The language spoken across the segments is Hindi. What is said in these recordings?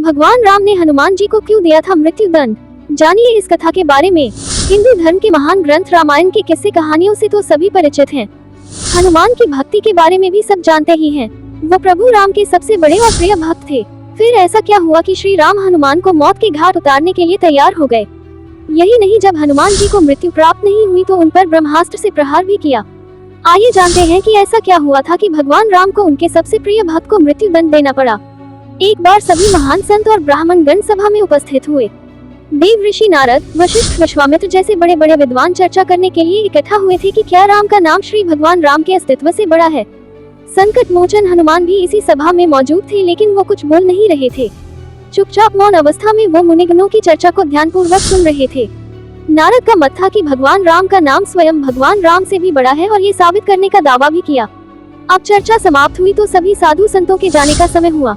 भगवान राम ने हनुमान जी को क्यों दिया था मृत्यु दंड? जानिए इस कथा के बारे में। हिंदू धर्म के महान ग्रंथ रामायण के किस्से कहानियों से तो सभी परिचित हैं। हनुमान की भक्ति के बारे में भी सब जानते ही हैं। वो प्रभु राम के सबसे बड़े और प्रिय भक्त थे। फिर ऐसा क्या हुआ कि श्री राम हनुमान को मौत के घाट उतारने के लिए तैयार हो गए। यही नहीं, जब हनुमान जी को मृत्यु प्राप्त नहीं हुई तो उन पर ब्रह्मास्त्र से प्रहार भी किया। आइए जानते हैं कि ऐसा क्या हुआ था कि भगवान राम को उनके सबसे प्रिय भक्त को मृत्यु दंड देना पड़ा। एक बार सभी महान संत और ब्राह्मण गण सभा में उपस्थित हुए। देव ऋषि नारद, वशिष्ठ, विश्वामित्र जैसे बड़े बड़े विद्वान चर्चा करने के लिए इकट्ठा हुए थे कि क्या राम का नाम श्री भगवान राम के अस्तित्व से बड़ा है। संकट मोचन हनुमान भी इसी सभा में मौजूद थे, लेकिन वो कुछ बोल नहीं रहे थे। चुपचाप मौन अवस्था में वो मुनिगणों की चर्चा को ध्यानपूर्वक सुन रहे थे। नारद का मत था कि भगवान राम का नाम स्वयं भगवान राम से भी बड़ा है और ये साबित करने का दावा भी किया। अब चर्चा समाप्त हुई तो सभी साधु संतों के जाने का समय हुआ।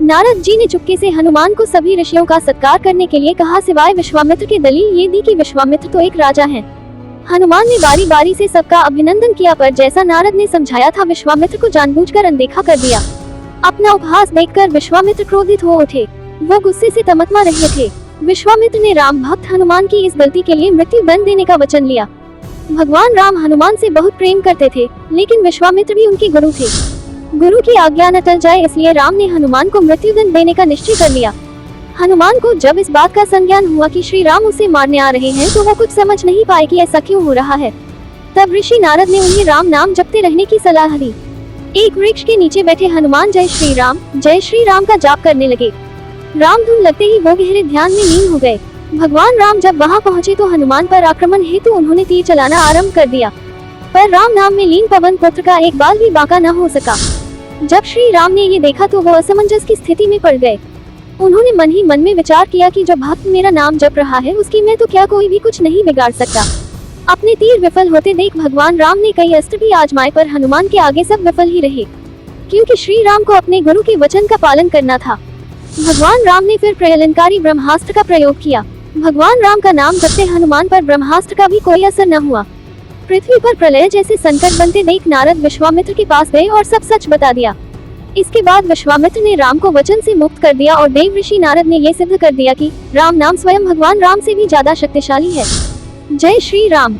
नारद जी ने चुपके से हनुमान को सभी ऋषियों का सत्कार करने के लिए कहा, सिवाय विश्वामित्र के दलील ये दी कि विश्वामित्र तो एक राजा हैं। हनुमान ने बारी बारी से सबका अभिनंदन किया, पर जैसा नारद ने समझाया था विश्वामित्र को जानबूझकर अनदेखा कर दिया। अपना उपहास देखकर विश्वामित्र क्रोधित हो उठे। वो गुस्से से तमतमा रहे थे। विश्वामित्र ने राम भक्त हनुमान की इस गलती के लिए मृत्यु दंड देने का वचन लिया। भगवान राम हनुमान से बहुत प्रेम करते थे, लेकिन विश्वामित्र भी उनके गुरु थे। गुरु की आज्ञा न टल जाए, इसलिए राम ने हनुमान को मृत्यु दंड देने का निश्चय कर लिया। हनुमान को जब इस बात का संज्ञान हुआ कि श्री राम उसे मारने आ रहे हैं तो वो कुछ समझ नहीं पाए कि ऐसा क्यों हो रहा है। तब ऋषि नारद ने उन्हें राम नाम जपते रहने की सलाह दी। एक वृक्ष के नीचे बैठे हनुमान जय श्री राम का जाप करने लगे। राम धुन लगते ही वो गहरे ध्यान में लीन हो गए। भगवान राम जब वहां पहुंचे तो हनुमान पर आक्रमण हेतु उन्होंने तीर चलाना आरंभ कर दिया, पर राम नाम में लीन पवन पुत्र का एक बाल भी बांका न हो सका। जब श्री राम ने ये देखा तो वो असमंजस की स्थिति में पड़ गए। उन्होंने मन ही मन में विचार किया कि जो भक्त मेरा नाम जप रहा है उसकी मैं तो क्या कोई भी कुछ नहीं बिगाड़ सकता। अपने तीर विफल होते देख भगवान राम ने कई अस्त्र भी आजमाए, पर हनुमान के आगे सब विफल ही रहे, क्योंकि श्री राम को अपने गुरु के वचन का पालन करना था। भगवान राम ने फिर प्रलयंकारी ब्रह्मास्त्र का प्रयोग किया। भगवान राम का नाम जपते हनुमान पर ब्रह्मास्त्र का भी कोई असर न हुआ। पृथ्वी पर प्रलय जैसे संकट बनते देख नारद विश्वामित्र के पास गए और सब सच बता दिया। इसके बाद विश्वामित्र ने राम को वचन से मुक्त कर दिया और देव ऋषि नारद ने ये सिद्ध कर दिया कि राम नाम स्वयं भगवान राम से भी ज्यादा शक्तिशाली है। जय श्री राम।